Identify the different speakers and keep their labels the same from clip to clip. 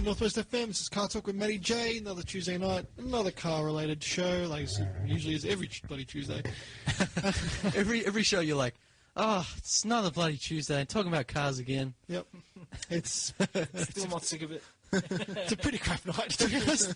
Speaker 1: Northwest FM. This is CarTorque with Matty J. Another Tuesday night, another car-related show, like it usually is every bloody Tuesday.
Speaker 2: every show you're like, oh, it's another bloody Tuesday, talking about cars again.
Speaker 1: Yep. It's
Speaker 3: Still not sick of it.
Speaker 1: it's a pretty crap night, to be honest.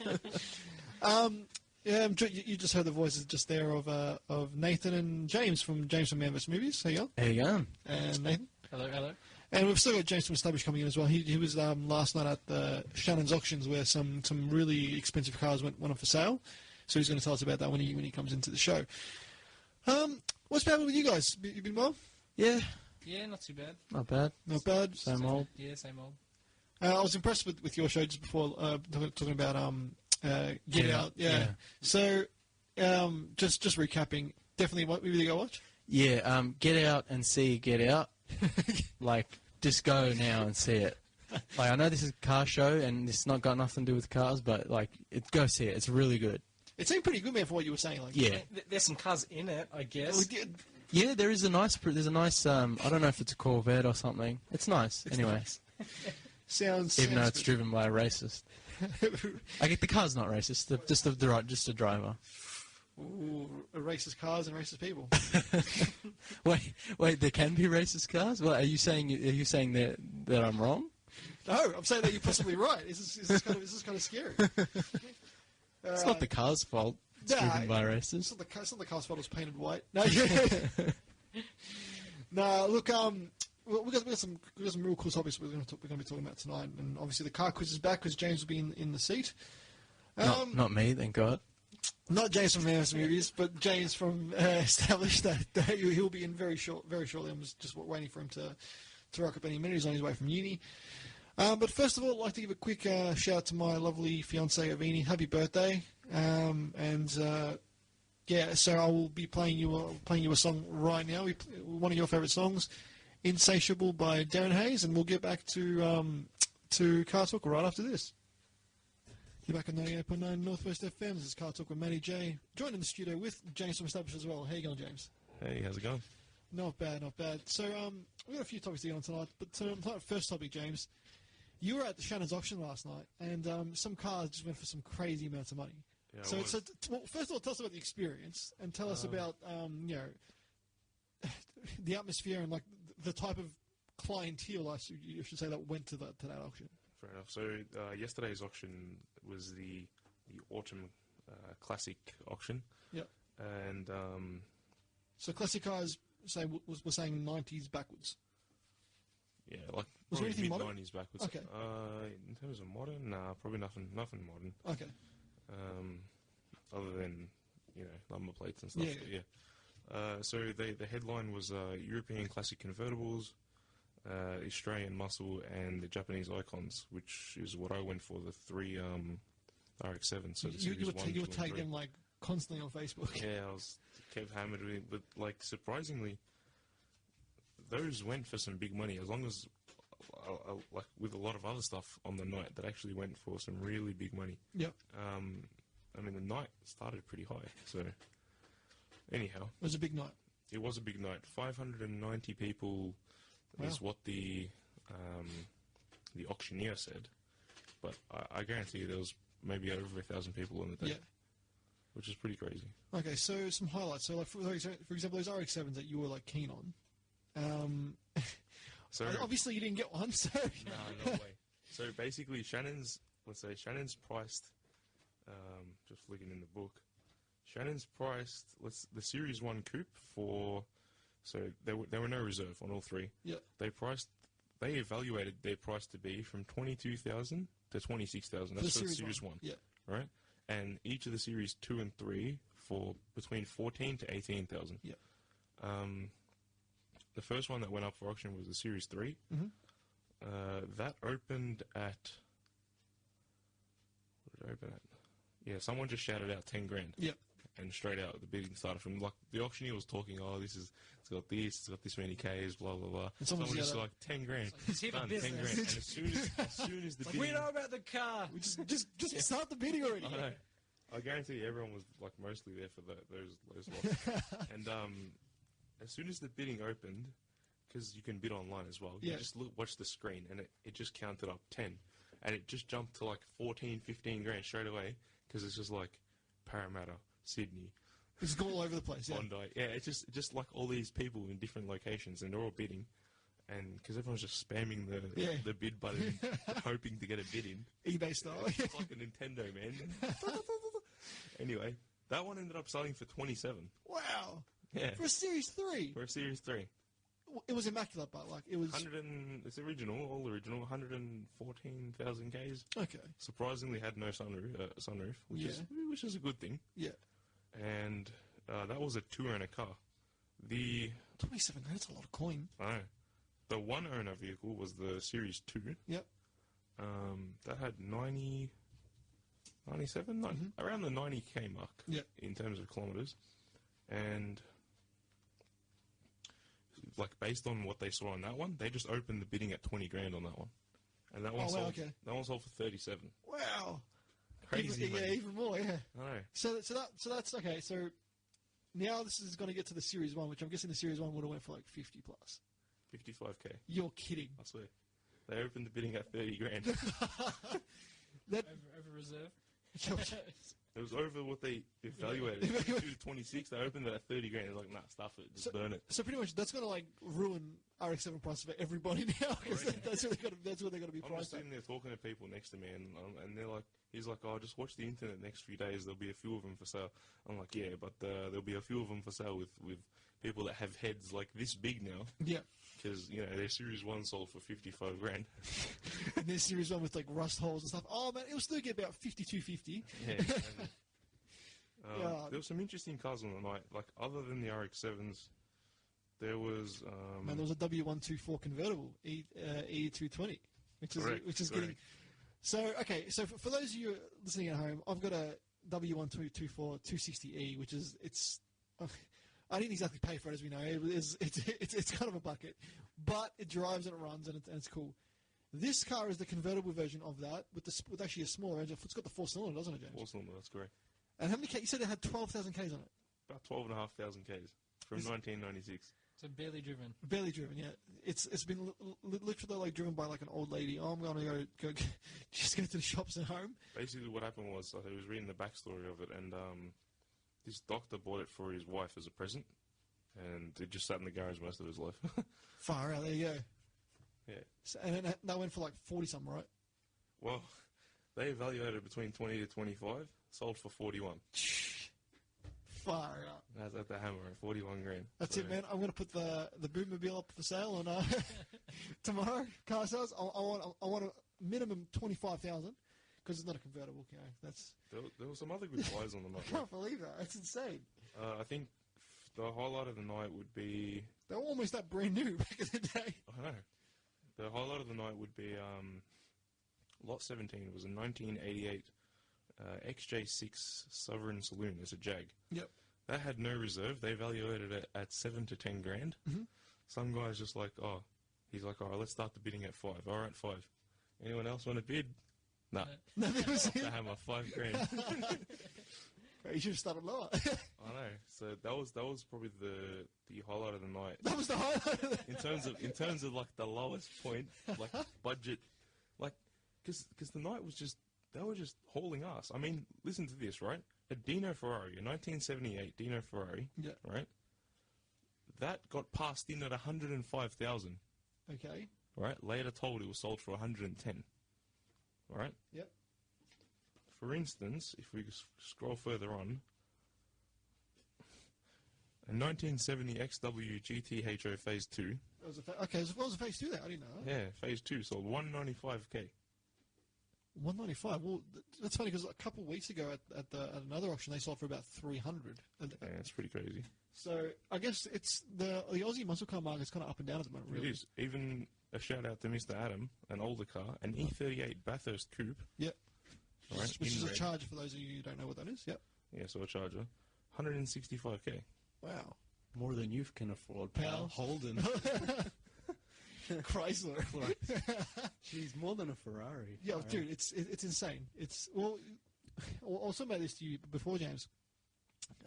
Speaker 1: Yeah, you just heard the voices just there of Nathan and James from Man vs. Movies. How you going?
Speaker 2: How you going?
Speaker 1: And Nathan.
Speaker 3: Hello.
Speaker 1: And we've still got James from Establish coming in as well. He was last night at the Shannon's auctions where some really expensive cars went on for sale. So he's going to tell us about that when he comes into the show. What's been happening with you guys? You been well?
Speaker 2: Yeah,
Speaker 3: Not too bad.
Speaker 2: not bad.
Speaker 1: Not bad.
Speaker 2: Same old.
Speaker 3: Yeah, same old.
Speaker 1: I was impressed with your show just before talking about Get Out. Yeah. So just recapping. Definitely, what movie did you go watch?
Speaker 2: Yeah, Get Out and see Get Out. Like, just go now and see it. Like, I know this is a car show and it's not got nothing to do with cars, but like, go see it. It's really good.
Speaker 1: It seemed pretty good, man, for what you were saying. Like,
Speaker 2: Yeah.
Speaker 3: There's some cars in it, I guess.
Speaker 2: Yeah, there's a nice, I don't know if it's a Corvette or something. It's nice, anyway.
Speaker 1: Sounds
Speaker 2: Even though it's
Speaker 1: good.
Speaker 2: driven by a racist. I get the car's not racist, just a driver.
Speaker 1: Ooh, racist cars and racist people.
Speaker 2: Wait, there can be racist cars? Well, are you saying that I'm wrong?
Speaker 1: No, I'm saying that you're possibly right. This is kind of scary.
Speaker 2: It's not the car's fault. It's driven by racists.
Speaker 1: It's not the car's fault. It's painted white. No, no. Look, we got some real cool topics we're going to be talking about tonight, and obviously the car quiz is back because James will be in the seat.
Speaker 2: Not me, thank God.
Speaker 1: Not James from Man vs. Movies, but James from Established. That he'll be in very shortly. I'm just waiting for him to rock up any minute. He's on his way from uni. But first of all, I'd like to give a quick shout out to my lovely fiancée, Avini. Happy birthday! So I will be playing you a song right now. One of your favourite songs, "Insatiable" by Darren Hayes, and we'll get back to CarTorque right after this. You're back on 98.9 Northwest FM. This is CarTorque with Matty J. Joined in the studio with James from Establish as well. How you going, James?
Speaker 4: Hey, how's it going?
Speaker 1: Not bad. So we've got a few topics to get on tonight, but first topic, James. You were at the Shannon's auction last night, and some cars just went for some crazy amounts of money.
Speaker 4: Yeah,
Speaker 1: So first of all, tell us about the experience, and tell us about the atmosphere and like the type of clientele, you should say, that went to that auction.
Speaker 4: Fair enough. So yesterday's auction was the autumn classic auction.
Speaker 1: Yep.
Speaker 4: And
Speaker 1: So classic cars, say we're saying 90s backwards.
Speaker 4: yeah, like
Speaker 1: Was there anything modern?
Speaker 4: mid-90s backwards.
Speaker 1: Okay.
Speaker 4: In terms of modern, nah, probably nothing modern.
Speaker 1: Okay.
Speaker 4: Other than number plates and stuff.
Speaker 1: Yeah.
Speaker 4: But yeah. So the headline was European classic convertibles, Australian muscle, and the Japanese icons, which is what I went for, the three RX-7. So
Speaker 1: You were tagging them like constantly on Facebook.
Speaker 4: Yeah, I kept hammered with it, but like surprisingly, those went for some big money. As long as like with a lot of other stuff on the night that actually went for some really big money.
Speaker 1: Yep.
Speaker 4: I mean, the night started pretty high, so anyhow.
Speaker 1: It was a big night.
Speaker 4: It was a big night. 590 people is what the auctioneer said, but I guarantee you there was maybe over 1,000 people on the day, which is pretty crazy.
Speaker 1: Okay, so some highlights. So, like for example, those RX-7s that you were like keen on.
Speaker 4: So
Speaker 1: obviously you didn't get one, so
Speaker 4: no way. So basically, Shannon's priced. Just looking in the book, Shannon's priced the Series 1 coupe for. So there were no reserve on all three.
Speaker 1: Yeah.
Speaker 4: They evaluated their price to be from 22,000 to 26,000. That's for the Series 1.
Speaker 1: Yeah.
Speaker 4: Right? And each of the Series 2 and 3 for between 14 to 18,000.
Speaker 1: Yeah.
Speaker 4: The first one that went up for auction was the Series 3.
Speaker 1: Mm-hmm.
Speaker 4: That opened at... What did it open at? Yeah, someone just shouted out 10 grand.
Speaker 1: Yep.
Speaker 4: And straight out, the bidding started from, like, the auctioneer was talking, it's got this many Ks, blah, blah, blah.
Speaker 1: And
Speaker 4: someone just like, 10 grand.
Speaker 3: It's here for
Speaker 4: Done,
Speaker 3: business.
Speaker 4: 10 grand. And as soon as the
Speaker 3: Like,
Speaker 4: bidding...
Speaker 3: we know about the car.
Speaker 1: We just start the bidding already.
Speaker 4: I know. I guarantee you everyone was, like, mostly there for those lots. And as soon as the bidding opened, because you can bid online as well, you just watch the screen, and it just counted up 10. and it just jumped to like 14, 15 grand straight away because it's just like Parramatta, Sydney,
Speaker 1: It's going all over the place. Yeah.
Speaker 4: Bondi. Yeah, it's just like all these people in different locations, and they're all bidding, and because everyone's just spamming the bid button, hoping to get a bid in.
Speaker 1: eBay style.
Speaker 4: It's like a Nintendo, man. Anyway, that one ended up selling for 27.
Speaker 1: Wow.
Speaker 4: Yeah,
Speaker 1: For a Series 3.
Speaker 4: for a Series 3.
Speaker 1: It was immaculate, but like it was.
Speaker 4: It's original, all original, 114,000 Ks.
Speaker 1: Okay.
Speaker 4: Surprisingly, had no sunroof, which is a good thing.
Speaker 1: Yeah.
Speaker 4: And that was a two-owner car. The
Speaker 1: 27 grand. That's a lot of coin.
Speaker 4: the one-owner vehicle was the Series 2.
Speaker 1: Yep.
Speaker 4: That had 97, around the 90k mark.
Speaker 1: Yep.
Speaker 4: In terms of kilometers, and like based on what they saw on that one, they just opened the bidding at 20 grand on that one, and that one sold. That one sold for 37.
Speaker 1: Wow.
Speaker 4: Crazy,
Speaker 1: even, yeah, even more. Yeah.
Speaker 4: I know.
Speaker 1: So that's okay. So now this is going to get to the Series 1, which I'm guessing the Series 1 would have went for like 50 plus.
Speaker 4: 55k.
Speaker 1: You're kidding.
Speaker 4: I swear. They opened the bidding at 30 grand.
Speaker 1: That
Speaker 3: Over reserve.
Speaker 4: It was over what they evaluated. 2 to 26, they opened it at 30 grand. They're like, nah, stuff it, just burn it.
Speaker 1: So pretty much that's going to like ruin RX-7 prices for everybody now, because that's what they're going to be
Speaker 4: I'm just
Speaker 1: priced at.
Speaker 4: sitting there talking to people next to me, and they're like, he's like, oh, just watch the internet the next few days. There'll be a few of them for sale. I'm like, yeah, but there'll be a few of them for sale with people that have heads like this big now.
Speaker 1: Yeah.
Speaker 4: Because, you know, their Series 1 sold for 55 grand.
Speaker 1: And there's Series 1 with like rust holes and stuff. Oh man, it'll still get about 52.50.
Speaker 4: Yeah.
Speaker 1: Yeah.
Speaker 4: There were some interesting cars on the night. Like, other than the RX-7s, there was...
Speaker 1: Man, there was a W124 convertible, E220, which is getting... So, okay, so for those of you listening at home, I've got a W1224 260E, which is... I didn't exactly pay for it, as we know. It's kind of a bucket, but it drives and it runs and it's cool. This car is the convertible version of that with actually a smaller engine. It's got the 4-cylinder, doesn't it, James?
Speaker 4: 4-cylinder, that's correct.
Speaker 1: And how many K? You said it had 12,000 Ks on it.
Speaker 4: About 12,500 Ks from 1996.
Speaker 3: So barely driven.
Speaker 1: Barely driven, yeah. It's been literally like driven by like an old lady. Oh, I'm going to go just go to the shops and home.
Speaker 4: Basically, what happened was I was reading the backstory of it, and this doctor bought it for his wife as a present, and it just sat in the garage most of his life.
Speaker 1: Far out, there you go.
Speaker 4: Yeah.
Speaker 1: So, and then that went for like 40-something, right?
Speaker 4: Well, they evaluated it between 20 to 25, sold for 41.
Speaker 1: Far out.
Speaker 4: That's at the hammer, 41 grand.
Speaker 1: That's it, man. I'm going to put the bootmobile up for sale on tomorrow. Car sales. I want a minimum 25,000 because it's not a convertible. You know, that's.
Speaker 4: There were some other good buys on the night.
Speaker 1: I can't believe that. That's insane.
Speaker 4: I think the highlight of the night would be.
Speaker 1: They were almost that brand new back in the day.
Speaker 4: I know. The highlight of the night would be lot 17. It was a 1988 XJ6 Sovereign Saloon. It's a Jag.
Speaker 1: Yep.
Speaker 4: That had no reserve. They evaluated it at 7 to 10 grand.
Speaker 1: Mm-hmm.
Speaker 4: Some guy's just like, he's like, all right, let's start the bidding at 5. All right, 5. Anyone else want to bid? Nah.
Speaker 1: No, that was
Speaker 4: The hammer, 5 grand.
Speaker 1: You should have started lower.
Speaker 4: I know. So that was probably the highlight of the night.
Speaker 1: That was the highlight.
Speaker 4: in terms of like the lowest point, like budget, like because the night was just they were just hauling ass. I mean, listen to this, right? A Dino Ferrari, a 1978 Dino Ferrari,
Speaker 1: Yeah.
Speaker 4: right? That got passed in at 105,000.
Speaker 1: Okay.
Speaker 4: Right. Later told it was sold for 110. Right.
Speaker 1: Yep.
Speaker 4: For instance, if we scroll further on, a 1970 XW GTHO Phase 2.
Speaker 1: That was okay, so what was a Phase 2 there? I didn't know that.
Speaker 4: Yeah, Phase 2 sold 195k.
Speaker 1: 195. Well, that's funny because a couple of weeks ago at another auction they sold for about 300.
Speaker 4: Yeah, it's pretty crazy.
Speaker 1: So I guess it's the Aussie muscle car market's kind of up and down at the moment. Really.
Speaker 4: It is. Even a shout out to Mr. Adam, an older car, an E38 Bathurst Coupe.
Speaker 1: Yep.
Speaker 4: Right,
Speaker 1: Which is
Speaker 4: red.
Speaker 1: a Charger for those of you who don't know what that is. Yep.
Speaker 4: Yeah, so a Charger. 165k.
Speaker 1: Wow.
Speaker 2: More than you can afford, pal.
Speaker 1: Pal.
Speaker 2: Holden.
Speaker 1: Chrysler.
Speaker 2: Jeez, more than a Ferrari.
Speaker 1: Yeah, dude, it's insane. It's well, I'll talk about this to you before, James.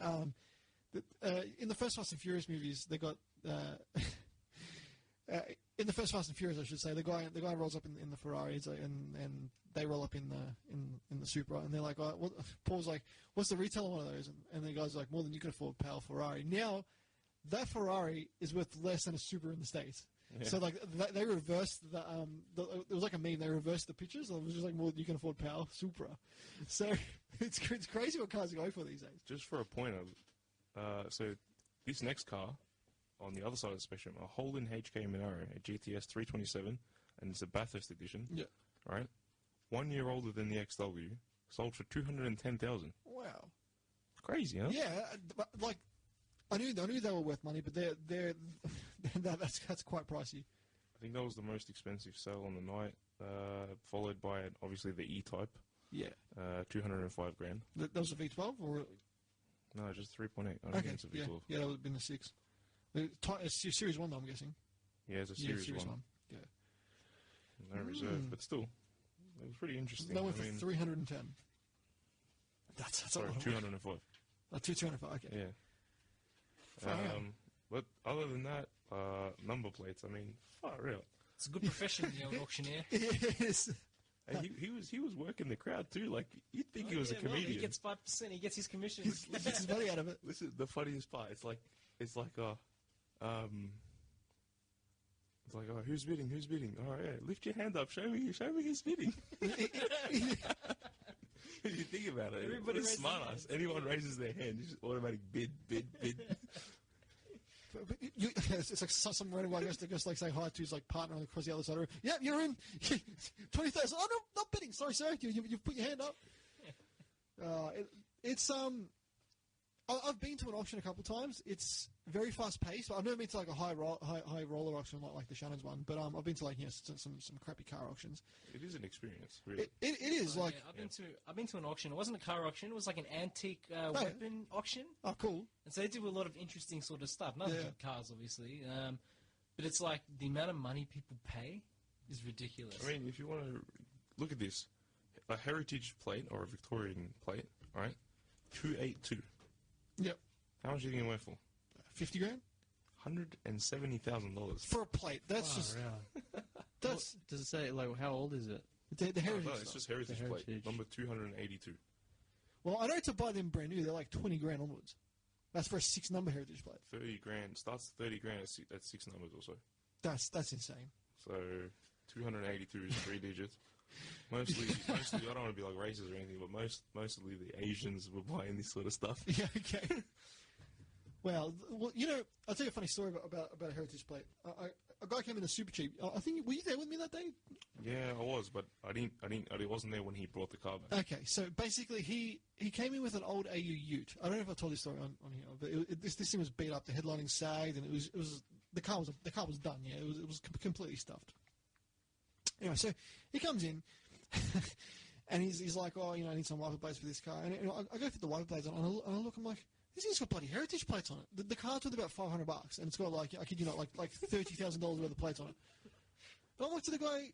Speaker 1: In the first Fast and Furious movies, they got in the first Fast and Furious, I should say, the guy rolls up in the Ferrari, and they roll up in the Supra, and they're like, Paul's like, what's the retail on one of those? And the guy's like, more than you can afford, pal, Ferrari. Now, that Ferrari is worth less than a Supra in the States. Yeah. So like they reversed it was like a meme. They reversed the pictures. It was just like, more than you can afford, pal, Supra. So it's crazy what cars are going for these days.
Speaker 4: Just for a pointer, so this next car, on the other side of the spectrum, a Holden HK Monaro, a GTS 327, and it's a Bathurst edition.
Speaker 1: Yeah.
Speaker 4: Right? 1 year older than the XW, sold for $210,000.
Speaker 1: Wow.
Speaker 4: Crazy, huh?
Speaker 1: Yeah, but like I knew they were worth money, but that's quite pricey.
Speaker 4: I think that was the most expensive sale on the night, followed by obviously the E-Type.
Speaker 1: Yeah.
Speaker 4: 205 grand.
Speaker 1: That was a V12 or?
Speaker 4: No, just 3.8. I don't think it's a V12.
Speaker 1: Yeah, that would have been a 6. Series 1 though, I'm guessing.
Speaker 4: Yeah, it's a Series 1.
Speaker 1: Yeah.
Speaker 4: No reserve, but still, it was pretty interesting.
Speaker 1: That went for 310. That's
Speaker 4: sorry, 205.
Speaker 1: 205, okay.
Speaker 4: Yeah. But other than that, number plates, I mean, far out.
Speaker 3: It's a good profession, the old auctioneer.
Speaker 1: Yes.
Speaker 4: And he was working the crowd too. Like, you'd think he was a comedian.
Speaker 3: Well, he gets 5%. He gets his commissions.
Speaker 1: He gets his money out of it.
Speaker 4: Listen, the funniest part, it's like, who's bidding? Who's bidding? All right, lift your hand up. Show me who's bidding. If you think about it,
Speaker 3: Everybody
Speaker 4: it's smart ass. Anyone raises their hand, you just automatic bid.
Speaker 1: It's like some random guy goes like say hi to his like partner across the other side of the room. Yep, you're in 20,000. Oh no, not bidding. Sorry, sir. You've put your hand up. I've been to an auction a couple of times. It's very fast paced. I've never been to like a high roller auction like the Shannon's one, but I've been to like some crappy car auctions.
Speaker 4: It is an experience, really.
Speaker 1: It is like
Speaker 3: I've been to an auction. It wasn't a car auction. It was like an antique weapon auction.
Speaker 1: Oh, cool!
Speaker 3: And so they do a lot of interesting sort of stuff. Nothing but cars, obviously. But it's like the amount of money people pay is ridiculous.
Speaker 4: I mean, if you want to look at this, a heritage plate or a Victorian plate, all right, 282.
Speaker 1: Yep.
Speaker 4: How much are you going to wear for?
Speaker 1: 50 grand?
Speaker 4: $170,000.
Speaker 1: For a plate. That's just... That's...
Speaker 2: Does it say, like, how old is it?
Speaker 1: The heritage
Speaker 4: No, it's just heritage plate. Number 282.
Speaker 1: Well, I know to buy them brand new, they're like 20 grand onwards. That's for a 6-number heritage plate.
Speaker 4: 30 grand. Starts at 30 grand at 6 numbers or so.
Speaker 1: That's insane.
Speaker 4: So 282 is 3 digits. Mostly, I don't want to be like racist or anything, but mostly the Asians were buying this sort of stuff.
Speaker 1: Yeah, okay. Well, you know, I'll tell you a funny story about a heritage plate. A guy came in a super cheap. I think, were you there with me that day?
Speaker 4: Yeah, I was, but I wasn't there when he brought the car back.
Speaker 1: Okay, so basically he came in with an old AU Ute. I don't know if I told this story on here, but this thing was beat up. The headlining sagged, and it was the car was done. Yeah, it was completely stuffed. Anyway, so he comes in, and he's like, oh, you know, I need some wiper blades for this car. And you know, I go for the wiper blades, and I look, I'm like, this thing's got bloody heritage plates on it. The car's worth about $500, and it's got like, I kid you not, like $30,000 worth of plates on it. But I'm like to the guy,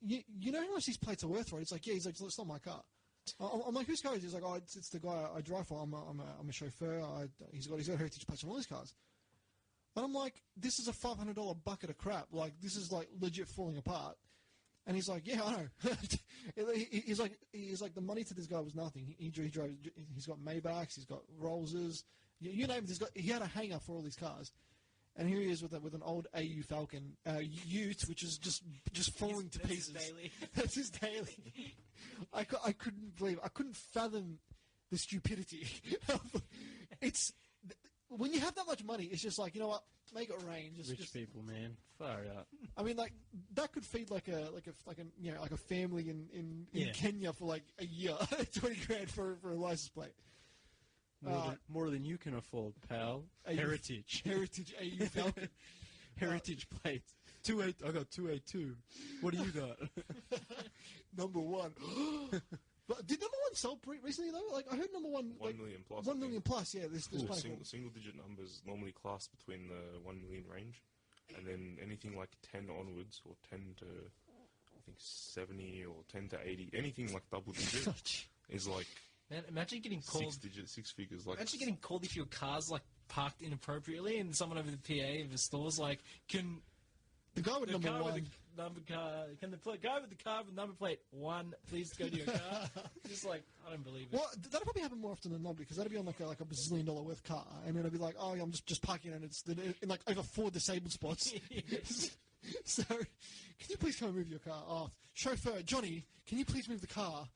Speaker 1: you know how much these plates are worth, right? It's like, yeah. He's like, it's not my car. I'm like, whose car is it? He's like, oh, it's the guy I drive for. I'm a chauffeur. He's got heritage plates on all his cars. And I'm like, this is a $500 bucket of crap. Like, this is like legit falling apart. And he's like, yeah, I know. he's like, the money to this guy was nothing. He drove. He's got Maybachs. He's got Rollses. You name it. He had a hanger for all these cars. And here he is with an old AU Falcon Ute, which is just falling to pieces.
Speaker 3: His daily.
Speaker 1: That's his daily. I couldn't believe. I couldn't fathom the stupidity. It's. When you have that much money, it's just like, you know what, make it rain.
Speaker 2: Rich people, man, far out.
Speaker 1: I mean, like that could feed like a family in Kenya for like a year. 20 grand for a license plate.
Speaker 2: More than you can afford, pal. Heritage
Speaker 1: AU Falcon.
Speaker 2: Heritage plates. I got 282. What do you got?
Speaker 1: Number 1. But did number 1 sell recently though? Like I heard number 1.
Speaker 4: 1 million plus.
Speaker 1: 1 million plus. Yeah, this
Speaker 4: single digit numbers normally class between the 1 million range, and then anything like 10 onwards, or 10 to I think 70 or 10 to 80, anything like double digit is like.
Speaker 3: Man, imagine getting called.
Speaker 4: 6 figures. Like
Speaker 3: imagine getting called if your car's like parked inappropriately, and someone over the PA of the store's like, "Can
Speaker 1: The guy with number
Speaker 3: car
Speaker 1: one.
Speaker 3: with the number car. Can the guy with the car with number plate 1 please go to your car? Just like, I don't believe it.
Speaker 1: Well, that'll probably happen more often than not because that'll be on like a bazillion-dollar worth car, and it'll be like, oh, yeah, I'm just parking and it's in like over 4 disabled spots. So, can you please come and move your car? Oh, chauffeur Johnny, can you please move the car?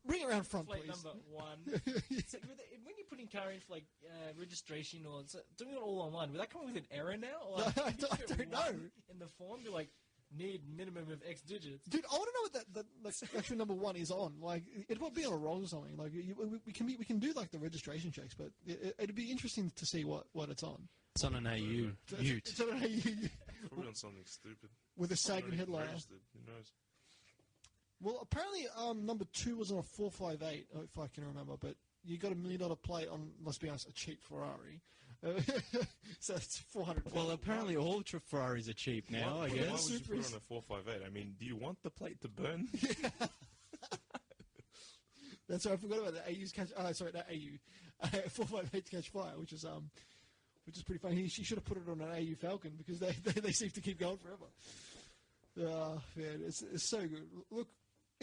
Speaker 1: Bring it around front,
Speaker 3: Plate
Speaker 1: please.
Speaker 3: number 1. So, when you're putting car in for like registration or doing it all online, would that come with an error now? Or, like,
Speaker 1: I don't know.
Speaker 3: In the form, be like, need minimum of X digits.
Speaker 1: Dude, I want to know what that actual number 1 is on. Like, it will be on a roll or something. Like, we can do like the registration checks, but it'd be interesting to see what it's on.
Speaker 2: It's on an AU Ute.
Speaker 1: It's on an AU
Speaker 4: Probably on something stupid.
Speaker 1: with a sagging headlight.
Speaker 4: Registered, who knows?
Speaker 1: Well, apparently, number 2 was on a 458, if I can remember. But you got $1 million plate on, let's be honest, a cheap Ferrari. So it's 400.
Speaker 2: Well, apparently all Ferraris are cheap now,
Speaker 4: Why
Speaker 2: I
Speaker 4: would
Speaker 2: guess.
Speaker 4: you put it on a 458? I mean, do you want the plate to burn?
Speaker 1: That's right. I forgot about the AU's catch. Sorry, not AU. 458 to catch fire, which is pretty funny. She should have put it on an AU Falcon because they seem to keep going forever. Man, it's so good. Look,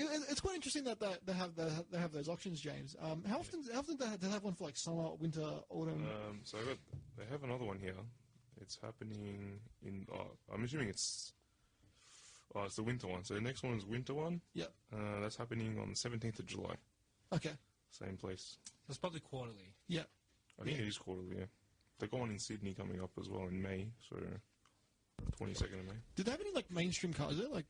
Speaker 1: it's quite interesting that they have those auctions, James. How often do they have one for like summer, winter, autumn?
Speaker 4: So they have another one here. It's happening in. I'm assuming it's the winter one. So the next one is winter one.
Speaker 1: Yep.
Speaker 4: That's happening on the 17th of July.
Speaker 1: Okay.
Speaker 4: Same place.
Speaker 3: It's probably quarterly.
Speaker 1: Yeah.
Speaker 4: I think it is quarterly. Yeah. They've got one in Sydney coming up as well in May. So 22nd of May.
Speaker 1: Did they have any like mainstream cars there? Like,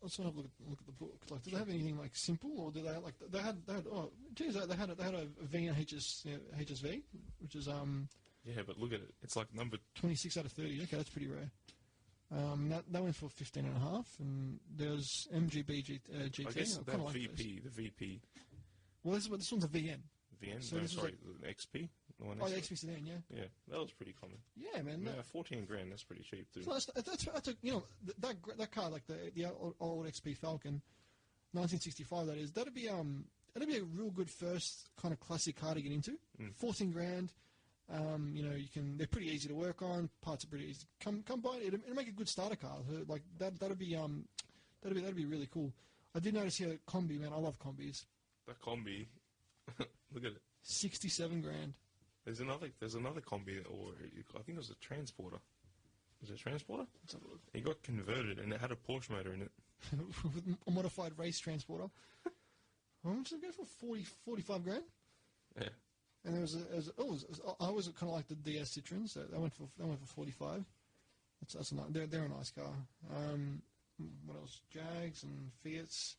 Speaker 1: let's have a look at the book. Like, did they have anything like simple, or did they like they had? Oh, geez, they had a V and HSV, which is
Speaker 4: Yeah, but look at it. It's like number
Speaker 1: 26 out of 30. Okay, that's pretty rare. That went for 15.5, and there's MGB GT.
Speaker 4: I guess
Speaker 1: kinda
Speaker 4: that
Speaker 1: like
Speaker 4: VP,
Speaker 1: those.
Speaker 4: the VP.
Speaker 1: Well, this one's a VN.
Speaker 4: VN?
Speaker 1: So
Speaker 4: No,
Speaker 1: this is
Speaker 4: sorry, the XP. The one
Speaker 1: Oh, the
Speaker 4: next to
Speaker 1: XP sedan, yeah.
Speaker 4: it. Yeah, that was pretty common.
Speaker 1: Yeah, man.
Speaker 4: Yeah, 14 grand. That's pretty cheap too.
Speaker 1: So that's a, you know, that car, like the old XP Falcon, 1965. That is. That'd be a real good first kind of classic car to get into. 14 grand. You know, they're pretty easy to work on. Parts are pretty easy. Come by. It'll make a good starter car. So, like that'd be really cool. I did notice here combi, man. I love combis.
Speaker 4: That combi. Look at it.
Speaker 1: 67 grand.
Speaker 4: There's another combi, or I think it was a transporter. Was it a transporter?
Speaker 1: Let's have a look.
Speaker 4: It got converted and it had a Porsche motor in it.
Speaker 1: With a modified race transporter. How much did it go for? 45 grand?
Speaker 4: Yeah.
Speaker 1: And there was I was kind of like the DS Citroen, so they went for 45. That's a nice, they're a nice car. What else? Jags and Fiats,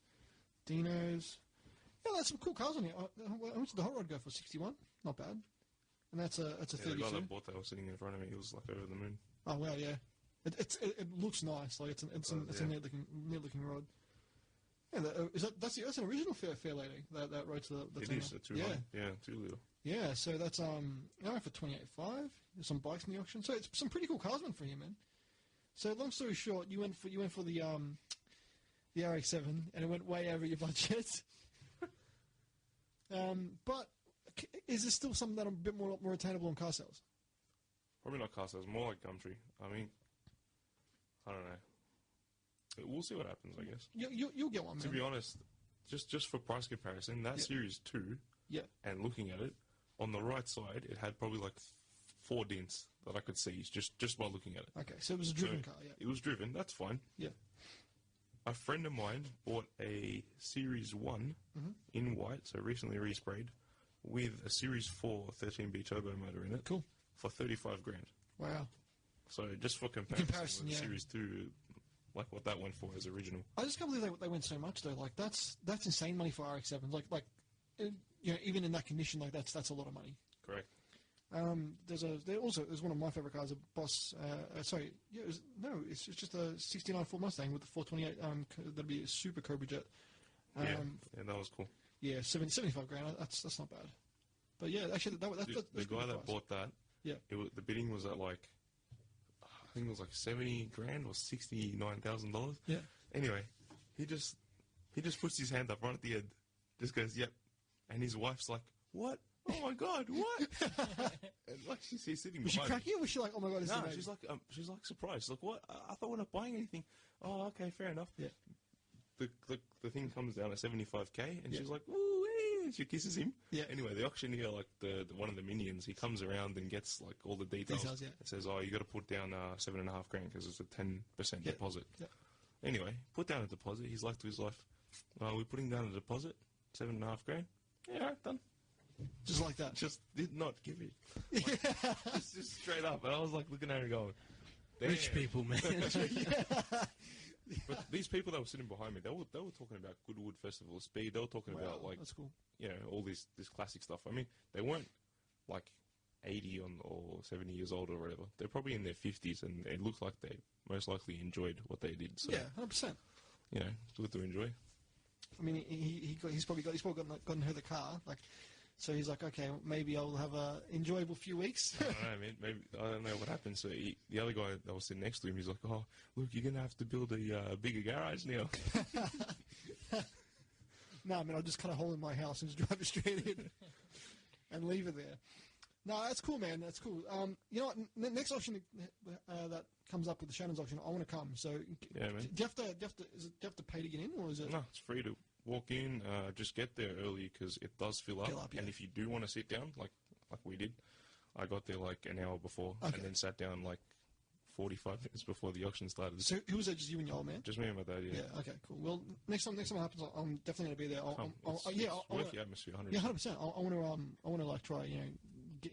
Speaker 1: Dinos. Yeah, that's some cool cars on here. How much did the hot rod go for? 61. Not bad. And that's a 32.
Speaker 4: The guy that bought that was sitting in front of me. He was like over the moon.
Speaker 1: Oh wow, yeah. It looks nice. Like it's a neat looking rod. Yeah, that's an original fair lady that rode to the
Speaker 4: It
Speaker 1: tuner.
Speaker 4: is a 200. Yeah, 2 liter.
Speaker 1: Yeah, so that's now for 28.5. There's some bikes in the auction. So it's some pretty cool cars went for him, man. So long story short, you went for the RX-7 and it went way over your budget. But is this still something that a bit more attainable in car sales?
Speaker 4: Probably not car sales, more like Gumtree. I mean, I don't know. We'll see what happens, I guess.
Speaker 1: You'll get one, man.
Speaker 4: To be honest, just for price comparison, that Series 2, and looking at it, on the right side, it had probably like 4 dents that I could see just by looking at it.
Speaker 1: Okay, so it was a driven car, yeah.
Speaker 4: It was driven, that's fine.
Speaker 1: Yeah.
Speaker 4: A friend of mine bought a Series 1 in white, so recently resprayed, with a Series 4 13B turbo motor in it.
Speaker 1: Cool.
Speaker 4: For 35 grand.
Speaker 1: Wow.
Speaker 4: So just for comparison with
Speaker 1: yeah.
Speaker 4: Series 2, like what that went for as original.
Speaker 1: I just can't believe they went so much though. Like that's insane money for RX-7s. Like you know, even in that condition, like that's a lot of money.
Speaker 4: Correct.
Speaker 1: There's one of my favorite cars, a Boss. It's just a '69 Ford Mustang with the 428. That'd be a super Cobra Jet.
Speaker 4: Yeah, that was cool.
Speaker 1: Yeah, 75 grand. That's not bad. But yeah, actually, that's
Speaker 4: the guy that bought that.
Speaker 1: Yeah.
Speaker 4: The bidding was at like, I think it was like 70 grand or $69,000.
Speaker 1: Yeah.
Speaker 4: Anyway, he just puts his hand up right at the end, just goes, yep, and his wife's like, what? oh my god, what? And like she's sitting
Speaker 1: Was she
Speaker 4: behind me.
Speaker 1: cracking or was she like, oh my god, this is
Speaker 4: No,
Speaker 1: amazing?
Speaker 4: she's like surprised. She's like, what? I thought we're not buying anything. Oh, okay, fair enough.
Speaker 1: Yeah.
Speaker 4: The thing comes down at 75k, and
Speaker 1: Yeah.
Speaker 4: she's like, ooh, and she kisses him.
Speaker 1: Yeah.
Speaker 4: Anyway, the auctioneer, like the one of the minions, he comes around and gets like all the details.
Speaker 1: Yeah.
Speaker 4: It says, oh, you got to put down $7.5 grand because it's a 10% deposit.
Speaker 1: Yeah.
Speaker 4: Anyway, put down a deposit. He's like to his wife, we're putting down a deposit, $7.5 grand. Yeah, all right, done.
Speaker 1: Just like that.
Speaker 4: Just did not give it. Like, just straight up. And I was like looking at her going,
Speaker 2: Rich
Speaker 4: "Damn."
Speaker 2: people, man.
Speaker 4: But these people that were sitting behind me, they were talking about Goodwood Festival of Speed. They were talking about like
Speaker 1: that's cool.
Speaker 4: all this classic stuff. I mean, they weren't like 80 or 70 years old or whatever. They're probably in their 50s, and it looked like they most likely enjoyed what they did. So,
Speaker 1: Yeah, 100%.
Speaker 4: it's good to enjoy.
Speaker 1: I mean, he's probably gotten her the car, like, so he's like, okay, maybe I'll have a enjoyable few weeks.
Speaker 4: I don't know, man. Maybe I don't know what happened. So the other guy that was sitting next to him, he's like, "Oh, look, you're gonna have to build a bigger garage now."
Speaker 1: No, I mean, I'll just cut a hole in my house and just drive it straight in and leave it there. No, that's cool, man. That's cool. You know what? Next auction that comes up with the Shannon's auction, I want to come. So,
Speaker 4: Yeah, man.
Speaker 1: do you have to pay to get in, or is it?
Speaker 4: No, it's free to walk in. Just get there early because it does fill up.
Speaker 1: Yeah.
Speaker 4: And if you do want to sit down, like we did, I got there like an hour before
Speaker 1: Okay.
Speaker 4: and then sat down like 45 minutes before the auction started.
Speaker 1: So, who was that? Just you and your old man?
Speaker 4: Just me and my dad, yeah.
Speaker 1: Yeah. Okay. Cool. Well, next time it happens, I'm definitely going to be there.
Speaker 4: It's worth the atmosphere, 100%.
Speaker 1: Yeah, 100%. I want to like try,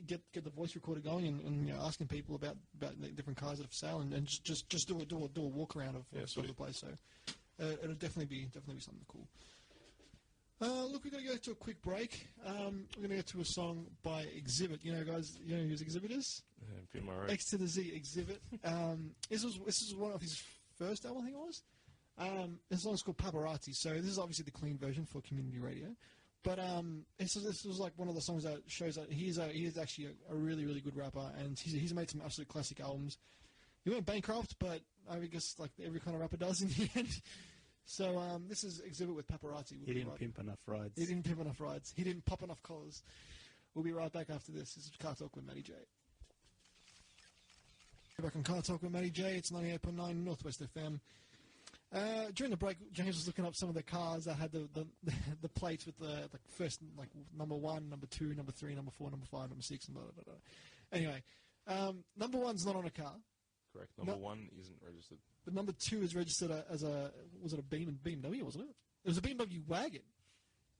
Speaker 1: get the voice recorder going and asking people about the different cars that are for sale and just do a walk around of the place. So it'll definitely be something cool. Look, we're going to go to a quick break. We're going to go to a song by Exhibit. Guys, who Exhibit is?
Speaker 4: Pin my road.
Speaker 1: X to the Z Exhibit. This was one of his first album, I think it was. This song's called Paparazzi. So this is obviously the clean version for community radio. But this was like one of the songs that shows that he is actually a really, really good rapper, and he's made some absolute classic albums. He went bankrupt, but I guess like every kind of rapper does in the end. So this is Exhibit with Paparazzi.
Speaker 2: He didn't pimp enough rides.
Speaker 1: He didn't pimp enough rides. He didn't pop enough collars. We'll be right back after this. This is CarTorque with Matty J. We're back on CarTorque with Matty J. It's 98.9 Northwest FM. During the break, James was looking up some of the cars that had the plates with the first like number 1, number 2, number 3, number 4, number 5, number 6, and blah, blah, blah. Anyway, number 1's not on a car.
Speaker 4: Correct. Number 1 isn't registered.
Speaker 1: But number 2 is registered was it a BMW, wasn't it? It was a BMW wagon.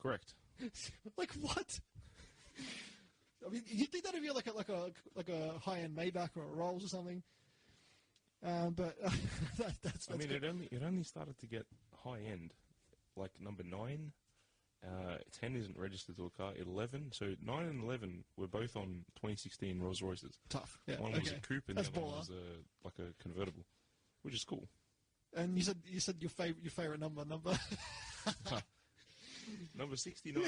Speaker 4: Correct.
Speaker 1: Like what? I mean, you'd think that'd be like a high-end Maybach or a Rolls or something. But that's.
Speaker 4: I mean, it only started to get high-end, like number 9. 10 isn't registered to a car. 11, so 9 and 11 were both on 2016 Rolls Royces.
Speaker 1: Tough. Yeah.
Speaker 4: One was a coupe and
Speaker 1: That's
Speaker 4: the other one
Speaker 1: baller.
Speaker 4: was like a convertible, which is cool.
Speaker 1: And you said your favorite number.
Speaker 4: Number 69.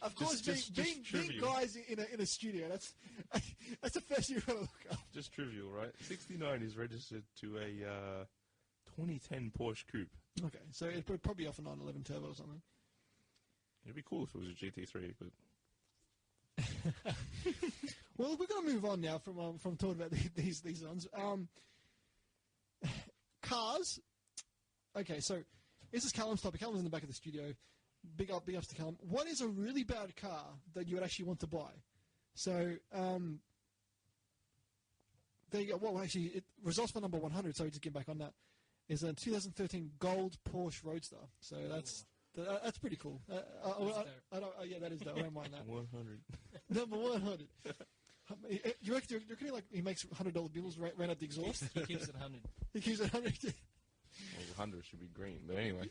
Speaker 1: Of course,
Speaker 4: just
Speaker 1: being
Speaker 4: trivial.
Speaker 1: guys in a studio, that's the first thing you've got to look up.
Speaker 4: Just trivial, right? 69 is registered to a 2010 Porsche coupe.
Speaker 1: Okay, so it'd probably off a 911 turbo or something.
Speaker 4: It'd be cool if it was a GT3, but
Speaker 1: Well, we're going to move on now from talking about these ones. Cars. Okay, so this is Callum's topic. Callum's in the back of the studio. Big ups to Callum. What is a really bad car that you would actually want to buy? So, there you go. Well, actually, it results for number 100, so we just get back on that, is a 2013 gold Porsche Roadster. So that's pretty cool. Yeah, that is dope. I don't mind that.
Speaker 4: 100.
Speaker 1: Number 100. You reckon like he makes $100 bills ran out the exhaust?
Speaker 3: He keeps it 100.
Speaker 1: He keeps it 100.
Speaker 4: Well, 100 should be green, but anyway.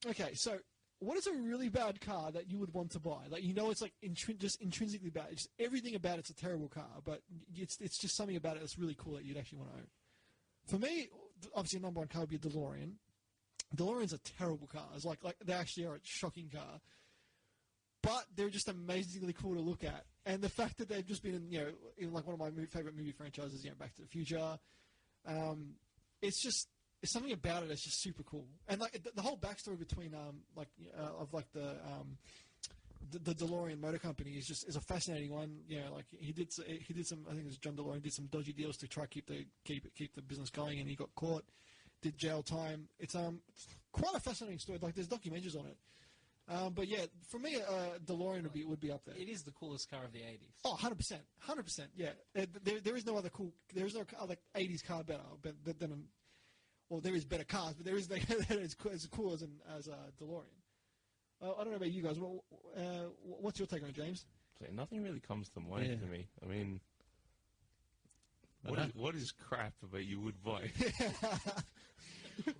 Speaker 1: Okay, so what is a really bad car that you would want to buy? Like, it's like just intrinsically bad. Just everything about it's a terrible car, but it's just something about it that's really cool that you'd actually want to own. For me, obviously, number 1 car would be a DeLorean. DeLoreans are terrible cars. Like they actually are a shocking car. But they're just amazingly cool to look at. And the fact that they've just been in like one of my favorite movie franchises, Back to the Future. It's just something about it that's just super cool. And like the whole backstory between the DeLorean Motor Company is a fascinating one. You know, like he did some. I think it was John DeLorean did some dodgy deals to try keep the business going, and he got caught, did jail time. It's quite a fascinating story. Like there's documentaries on it. But yeah, for me, DeLorean would be up there.
Speaker 3: It is the coolest car of the 80s.
Speaker 1: Oh, 100%. Yeah, there is no other 80s car better than. Well, there is better cars, but there is as cool as DeLorean. I don't know about you guys. What's your take on it, James?
Speaker 4: So nothing really comes to mind to me. I mean, what is crap that you would buy?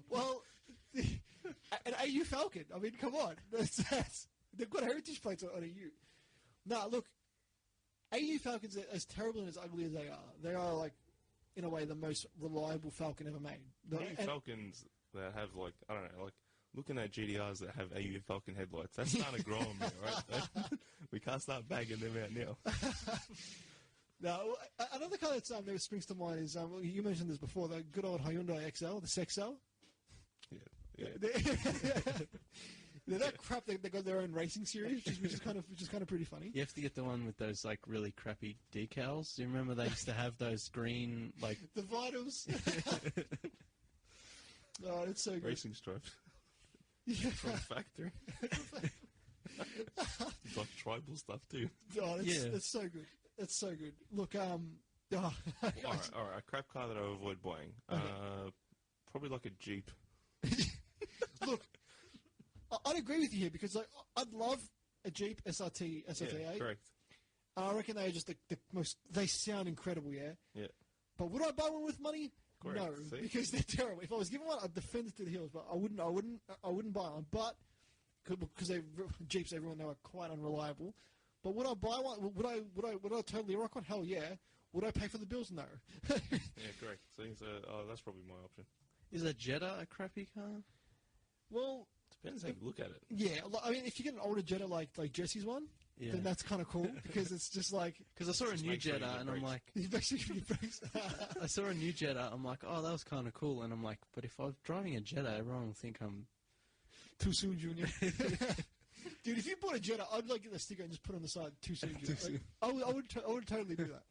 Speaker 1: Well, an AU Falcon. I mean, come on. They've got heritage plates on a U. Nah, look, AU Falcons, as terrible and as ugly as they are like, in a way, the most reliable Falcon ever made.
Speaker 4: AU Falcons that have, like, I don't know, like, looking at GDRs that have AU Falcon headlights, that's starting to grow on me, right? We can't start bagging them out now.
Speaker 1: Now, another car that springs to mind is, you mentioned this before, the good old Hyundai XL, the Sexcel.
Speaker 4: Yeah.
Speaker 1: They're that crap. They got their own racing series, which is kind of pretty funny.
Speaker 2: You have to get the one with those like really crappy decals. Do you remember they used to have those green like
Speaker 1: the Vitals? Oh, it's so good.
Speaker 4: Racing stripes.
Speaker 1: Yeah.
Speaker 4: From the factory. It's like tribal stuff too.
Speaker 1: Oh, it's so good. It's so good. Look,
Speaker 4: All right. A crap car that I avoid buying. Probably like a Jeep.
Speaker 1: Look, I'd agree with you here because I'd love a Jeep SRT, SRT8.
Speaker 4: Yeah, correct.
Speaker 1: I reckon they are just the most. They sound incredible, yeah.
Speaker 4: Yeah.
Speaker 1: But would I buy one with money?
Speaker 4: Correct.
Speaker 1: No,
Speaker 4: See?
Speaker 1: because they're terrible. If I was given one, I'd defend it to the hills. But I wouldn't buy one. But because Jeeps, everyone know, are quite unreliable. But would I buy one? Would I totally rock one? Hell yeah. Would I pay for the bills? No.
Speaker 4: Yeah, correct. So that's probably my option.
Speaker 2: Is a Jetta a crappy car?
Speaker 1: Well,
Speaker 4: depends how you look at it.
Speaker 1: Yeah, I mean, if you get an older Jetta like Jesse's one, then that's kind of cool because it's just like.
Speaker 2: Because I saw a new Jetta and I'm like,
Speaker 1: you make sure you get brakes.
Speaker 2: I saw a new Jetta. I'm like, oh, that was kind of cool. And I'm like, but if I was driving a Jetta, everyone will think I'm
Speaker 1: too soon, Junior. Dude, if you bought a Jetta, I'd like get a sticker and just put on the side "too soon, Junior." I would totally do that.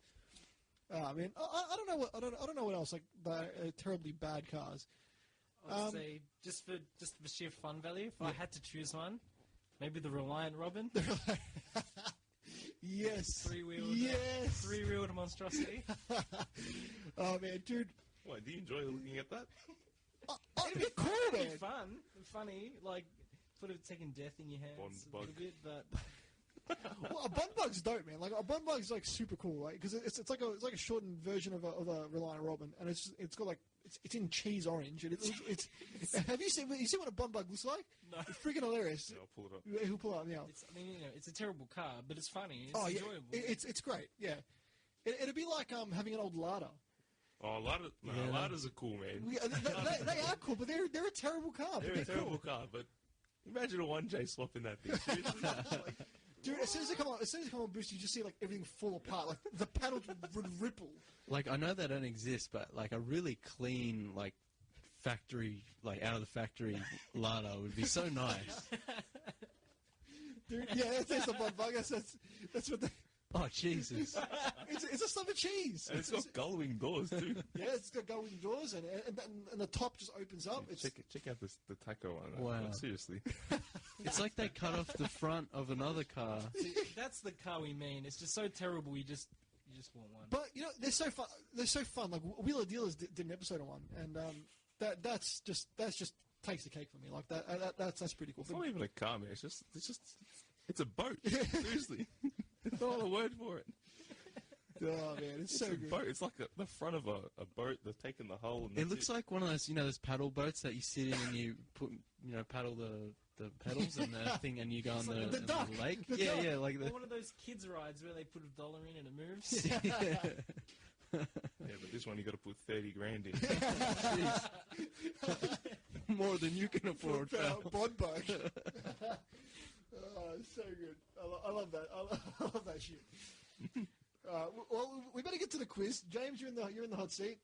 Speaker 1: I mean, I don't know what else like terribly bad cars.
Speaker 3: I'd say just for sheer fun value, if I had to choose one, maybe the Reliant Robin.
Speaker 1: Yes.
Speaker 3: Three-wheeled monstrosity.
Speaker 1: Oh man, dude.
Speaker 4: What, do you enjoy looking at that?
Speaker 1: It'd be cool, man.
Speaker 3: It'd be fun, funny, like sort of taking death in your hands a little bit, but.
Speaker 1: Well, a bun bug's dope, man. Like a bun bug's like super cool, right? Because it's like a shortened version of a Reliant Robin, and it's got like it's in cheese orange. And it's have you seen what a bun bug looks like?
Speaker 3: No.
Speaker 1: It's freaking hilarious.
Speaker 4: Yeah, I'll pull it up.
Speaker 1: He'll pull it up now.
Speaker 3: It's a terrible car, but it's funny. It's enjoyable.
Speaker 1: It's great. Yeah, it'd be like having an old Lada.
Speaker 4: Oh, Ladas are cool, man.
Speaker 1: They are cool, but they're a terrible car.
Speaker 4: They're a terrible car, but imagine a 1J swapping that thing.
Speaker 1: Dude, as soon as they come on boost, you just see like everything fall apart. Like the panels would ripple.
Speaker 2: Like I know they don't exist, but like a really clean like factory, like out of the factory Lada would be so nice.
Speaker 1: Dude, yeah, that's a bun bug. That's what they.
Speaker 2: Oh Jesus!
Speaker 1: It's a slab of cheese.
Speaker 4: And it's got gullwing doors too.
Speaker 1: Yeah, it's got gullwing doors, and the top just opens up.
Speaker 4: Yeah, check out the taco one.
Speaker 2: Wow.
Speaker 4: Like, seriously.
Speaker 2: It's like they cut off the front of another car.
Speaker 3: See, that's the car we mean. It's just so terrible. You just want one.
Speaker 1: But you know they're so fun. They're so fun. Like Wheeler Dealers did an episode on one, and that's just takes the cake for me. Like that's pretty cool.
Speaker 4: It's not even a car, man. It's a boat. Seriously. There's not a word for it.
Speaker 1: Oh man, it's so good.
Speaker 4: Boat. It's like the front of a boat. They've taken the hull. And
Speaker 2: It looks like one of those, those paddle boats that you sit in and you put, paddle the pedals and the thing, and you go on the lake. Yeah, like
Speaker 3: or one of those kids rides where they put $1 in and it moves.
Speaker 2: Yeah.
Speaker 4: Yeah, but this one you got to put 30 grand in.
Speaker 2: More than you can afford.
Speaker 1: Bun bug. Oh, it's so good. I love that. I love that shit. Well, we better get to the quiz. James, you're in the hot seat.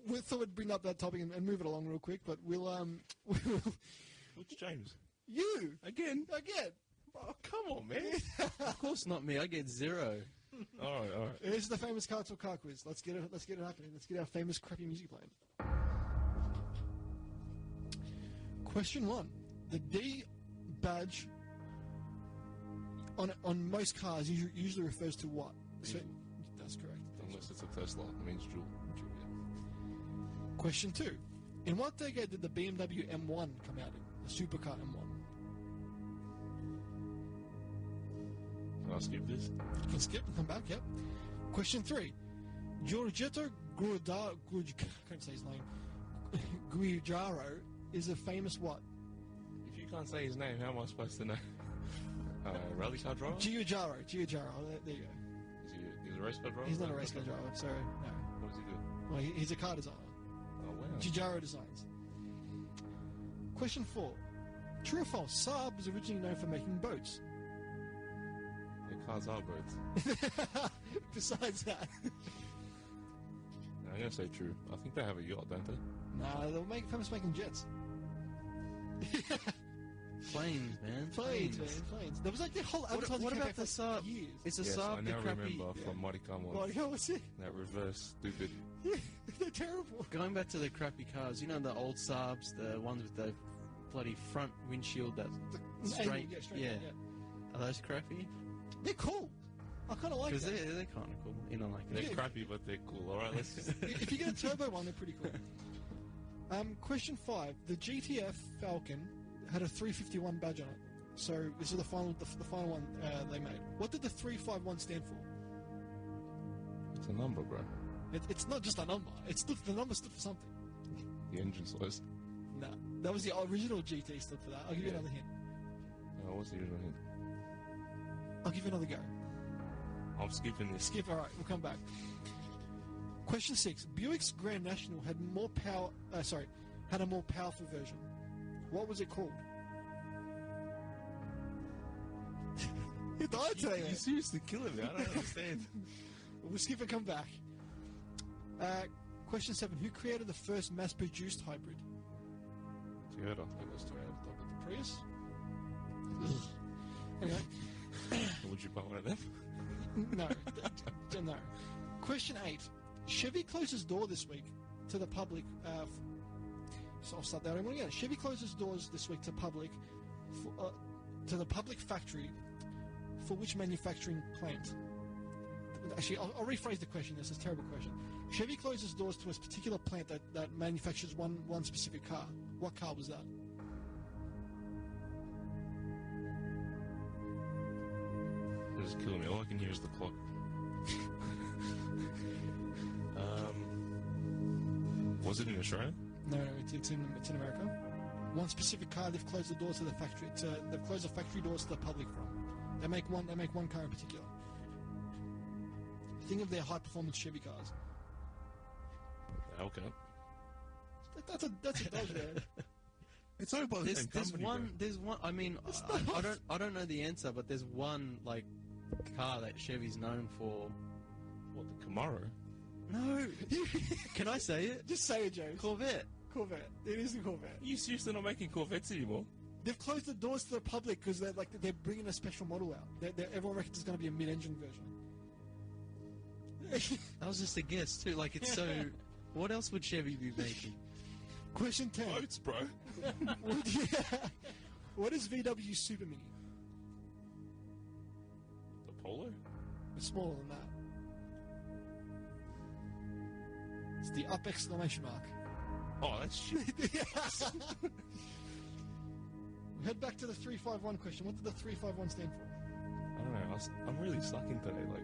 Speaker 1: we thought we'd bring up that topic and move it along real quick, but we'll
Speaker 4: Which James?
Speaker 1: you
Speaker 4: Again?
Speaker 1: again.
Speaker 4: Oh, come on, man.
Speaker 2: Of course not me. I get 0.
Speaker 4: All right.
Speaker 1: Here's the famous CarTorque car quiz. Let's get it happening. Let's get our famous crappy music playing. Question 1. The D badge on most cars usually refers to what? So, that's correct.
Speaker 4: Unless it's a Tesla, it means Joule.
Speaker 1: Question 2. In what decade did the BMW M1 come out in? The supercar M1.
Speaker 4: Can I skip this?
Speaker 1: You can skip and come back, yep. Question 3. Giorgetto can't say his name. Guijarro is a famous what?
Speaker 4: If you can't say his name, how am I supposed to know? Rally car driver?
Speaker 1: Giugiaro. There you go.
Speaker 4: He's a race car driver?
Speaker 1: He's not a race car driver, so no.
Speaker 4: What does he do?
Speaker 1: Well, he's a car designer.
Speaker 4: Oh, wow.
Speaker 1: Giugiaro Designs. Question 4. True or false? Saab is originally known for making boats.
Speaker 4: The cars are boats.
Speaker 1: Besides that.
Speaker 4: No, I'm going to say true. I think they have a yacht, don't they?
Speaker 1: Nah, they're famous making jets.
Speaker 2: Planes, man.
Speaker 1: Planes. There was like the whole advertising
Speaker 2: What
Speaker 1: campaign
Speaker 2: about the
Speaker 1: for
Speaker 2: Saab?
Speaker 1: years.
Speaker 2: It's a
Speaker 4: Yes,
Speaker 2: Saab,
Speaker 4: I now
Speaker 2: the crappy...
Speaker 4: remember from Mighty Car Mod.
Speaker 1: Well, yeah, what's it?
Speaker 4: That reverse stupid.
Speaker 1: Yeah, they're terrible.
Speaker 2: Going back to the crappy cars, you know the old Saabs, the ones with the bloody front windshield that's straight?
Speaker 1: Yeah.
Speaker 2: Are those crappy?
Speaker 1: They're cool. I kind of like
Speaker 2: Because
Speaker 1: that.
Speaker 2: they're kind of cool. You know, like
Speaker 4: They're
Speaker 1: Yeah.
Speaker 4: crappy, but they're cool. All right, let's just...
Speaker 1: If you get a turbo one, they're pretty cool. Question 5. The GTF Falcon had a 351 badge on it. So this is the final one they made. What did the 351 stand for?
Speaker 4: It's a number, bro.
Speaker 1: It's not just a number. The number stood for something.
Speaker 4: The engine size.
Speaker 1: No, that was the original GT stood for that. I'll give you
Speaker 4: Yeah.
Speaker 1: another hint.
Speaker 4: What's the original hint?
Speaker 1: I'll give you another go.
Speaker 4: I'm skipping this.
Speaker 1: Skip. All right, we'll come back. Question 6. Buick's Grand National had more power. Had a more powerful version. What was it called? You died today,
Speaker 4: You're
Speaker 1: man.
Speaker 4: seriously killing me. I don't understand.
Speaker 1: We'll skip and come back. Question 7. Who created the first mass-produced hybrid?
Speaker 4: Toyota.
Speaker 1: It was Toyota. The Prius? Anyway.
Speaker 4: Would you buy one of them?
Speaker 1: No. No. Question 8. Chevy closes door this week to the public. So I'll start that over again. Chevy closes doors this week to the public factory for which manufacturing plant? Actually, I'll rephrase the question. This is a terrible question. Chevy closes doors to a particular plant that manufactures one specific car. What car was that?
Speaker 4: This is killing me. All I can hear is the clock. Was it in Australia?
Speaker 1: No, it's in America. One specific car they've closed the doors to the factory. They've closed the factory doors to the public from. They make one car in particular. Think of their high performance Chevy cars.
Speaker 4: Okay.
Speaker 1: That's a dodge there.
Speaker 4: It's owned by the same company,
Speaker 2: There's one. I mean, I don't know the answer, but there's one like car that Chevy's known for.
Speaker 4: What, the Camaro?
Speaker 2: No. Can I say it?
Speaker 1: Just say it, James.
Speaker 2: Corvette.
Speaker 1: Corvette. It is a Corvette.
Speaker 4: Are you seriously not making Corvettes anymore?
Speaker 1: They've closed the doors to the public because they're bringing a special model out. Everyone reckons it's going to be a mid-engine version.
Speaker 2: That was just a guess too. Like it's so. What else would Chevy be making?
Speaker 1: Question 10.
Speaker 4: Boats, bro.
Speaker 1: What is VW Super Mini?
Speaker 4: The Polo?
Speaker 1: It's smaller than that. It's the up exclamation mark.
Speaker 4: Oh, that's shit.
Speaker 1: We head back to the 351 question. What did the 351 stand for?
Speaker 4: I don't know. I'm really sucking today. Like,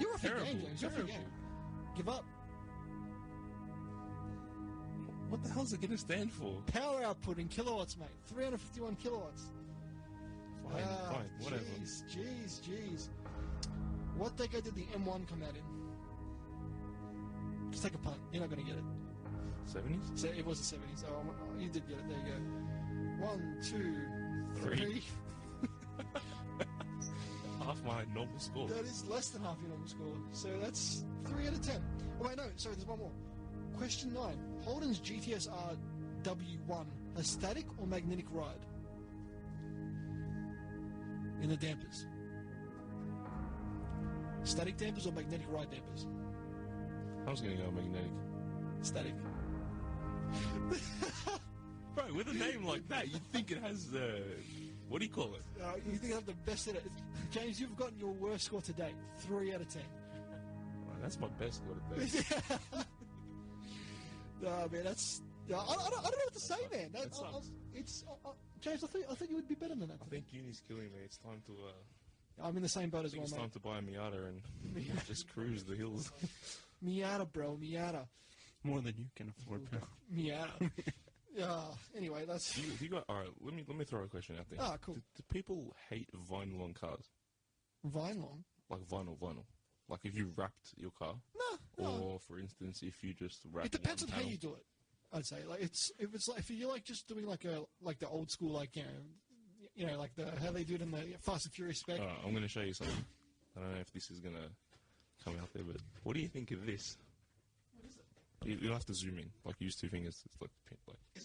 Speaker 1: You're off your
Speaker 4: terrible.
Speaker 1: game, James. You're off your game. Give up.
Speaker 4: what the hell's it going to stand for?
Speaker 1: Power output in kilowatts, mate. 351 kilowatts.
Speaker 4: Fine, whatever.
Speaker 1: Jeez. What decade did the M1 come out in? Just take a punt. You're not going to get it.
Speaker 4: 70s?
Speaker 1: So it was the 70s. Oh, you did get it. There you go. 1, 2, 3.
Speaker 4: Half my normal score.
Speaker 1: That is less than half your normal score. So that's 3 out of 10. Oh, wait, no. Sorry, there's one more. Question 9. Holden's GTS-R W1 has static or magnetic ride in the dampers. Static dampers or magnetic ride dampers?
Speaker 4: I was going to go magnetic.
Speaker 1: Static.
Speaker 4: Bro, with a name like that, you'd think it has, what do you call it?
Speaker 1: You think I have the best at it. James, you've gotten your worst score to date. 3 out of 10.
Speaker 4: Well, that's my best score today.
Speaker 1: No, man, that's... I don't know what to say, man. James, I thought you would be better than that.
Speaker 4: I think uni's killing me. It's time to,
Speaker 1: I'm in the same boat as
Speaker 4: I think
Speaker 1: well,
Speaker 4: it's
Speaker 1: mate.
Speaker 4: time to buy a Miata and just cruise the hills.
Speaker 1: Miata, bro, Miata.
Speaker 2: More than you can afford, pal.
Speaker 1: Miata. Anyway, that's...
Speaker 4: You got, all right, let me throw a question out there.
Speaker 1: Ah, cool.
Speaker 4: Do people hate vinyl on cars?
Speaker 1: Vinyl?
Speaker 4: Like vinyl. Like if you wrapped your car?
Speaker 1: No.
Speaker 4: Or, for instance, if you just wrap
Speaker 1: It depends on
Speaker 4: one
Speaker 1: how
Speaker 4: panel?
Speaker 1: you do it. I'd say like if you're like just doing like the old school like like how they do it in the Fast and Furious spec.
Speaker 4: All right, I'm going to show you something. I don't know if this is going to come out there, but what do you think of this?
Speaker 1: What is it?
Speaker 4: You'll have to zoom in. Like use 2 fingers. It's like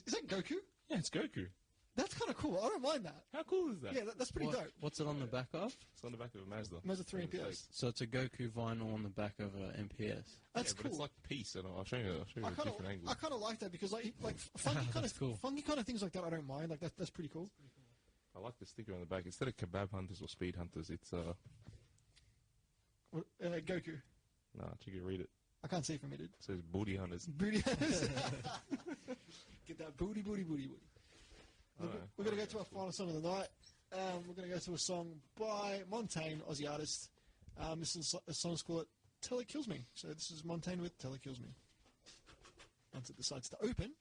Speaker 1: Is that Goku?
Speaker 4: yeah, it's Goku.
Speaker 1: That's kind of cool. I don't mind that.
Speaker 4: How cool is that?
Speaker 1: Yeah, that's pretty dope.
Speaker 2: What's it on the back of?
Speaker 4: It's on the back of a Mazda.
Speaker 1: Mazda 3 MPS.
Speaker 2: So it's a Goku vinyl on the back of a MPS.
Speaker 1: That's
Speaker 4: Yeah, but
Speaker 1: cool.
Speaker 4: it's like peace, and I'll show you a different angle.
Speaker 1: I kind of like that because like funky kind
Speaker 2: That's cool.
Speaker 1: of things like that I don't mind. Like that's pretty cool.
Speaker 4: I like the sticker on the back. Instead of kebab hunters or speed hunters, it's
Speaker 1: Goku.
Speaker 4: nah, you can read it.
Speaker 1: I can't see from it.
Speaker 4: It says booty hunters.
Speaker 1: Booty. Get that booty. We're going to go to our final song of the night. We're going to go to a song by Montaigne, Aussie artist. This is a song's called Till It Kills Me. So this is Montaigne with Till It Kills Me. Once it decides to open.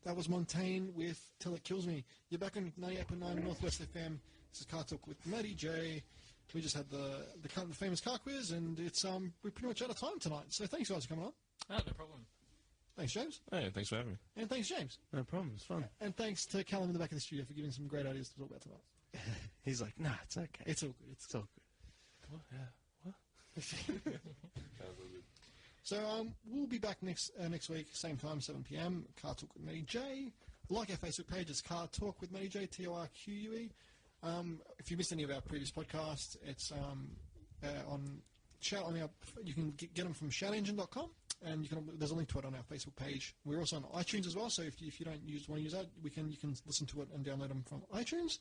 Speaker 1: That was Montaigne with Till It Kills Me. You're back on 98.9 Northwest FM. This is CarTorque with Matty J. We just had the famous car quiz, and it's we're pretty much out of time tonight. So thanks guys for coming on.
Speaker 3: Oh, no problem.
Speaker 1: Thanks, James.
Speaker 4: Hey, thanks for having me.
Speaker 1: And thanks, James.
Speaker 2: No problem, it's fun.
Speaker 1: And thanks to Callum in the back of the studio for giving some great ideas to talk about tonight.
Speaker 2: He's like, nah, it's okay.
Speaker 1: It's all good.
Speaker 2: It's all good.
Speaker 4: What?
Speaker 1: So we'll be back next week, same time, 7 p.m. CarTorque with Matty J. Like our Facebook page, it's CarTorque with Matty J, TORQUE. If you missed any of our previous podcasts, it's on you can get them from shoutengine.com, and there's a link to it on our Facebook page. We're also on iTunes as well, so if you don't want to use that, you can listen to it and download them from iTunes.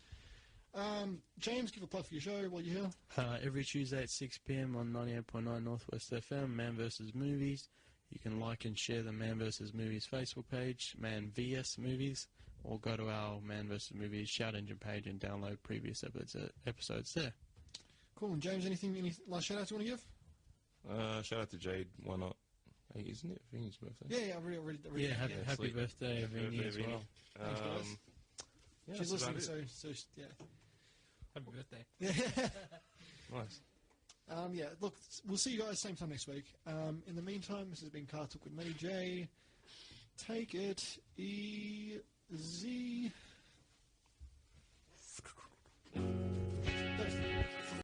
Speaker 1: James, give a plug for your show while you're here.
Speaker 2: Every Tuesday at 6 p.m. on 98.9 Northwest FM, Man vs. Movies. You can like and share the Man vs. Movies Facebook page, Man vs. Movies, or go to our Man vs. Movies Shout Engine page and download previous episodes there.
Speaker 1: Cool. And James, any last shout-outs you want to give?
Speaker 4: Shout out to Jade. Why not? Hey, isn't it Vinny's birthday?
Speaker 1: Yeah, I already
Speaker 2: Yeah, happy
Speaker 4: sweet.
Speaker 2: birthday, Vinny, as well.
Speaker 1: Thanks, guys.
Speaker 4: Yeah,
Speaker 1: She's
Speaker 4: that's about
Speaker 1: listening,
Speaker 4: it.
Speaker 1: so yeah.
Speaker 3: Happy birthday.
Speaker 4: Nice.
Speaker 1: Yeah, look, we'll see you guys same time next week. In the meantime, this has been CarTorque with Matty J. Take it easy.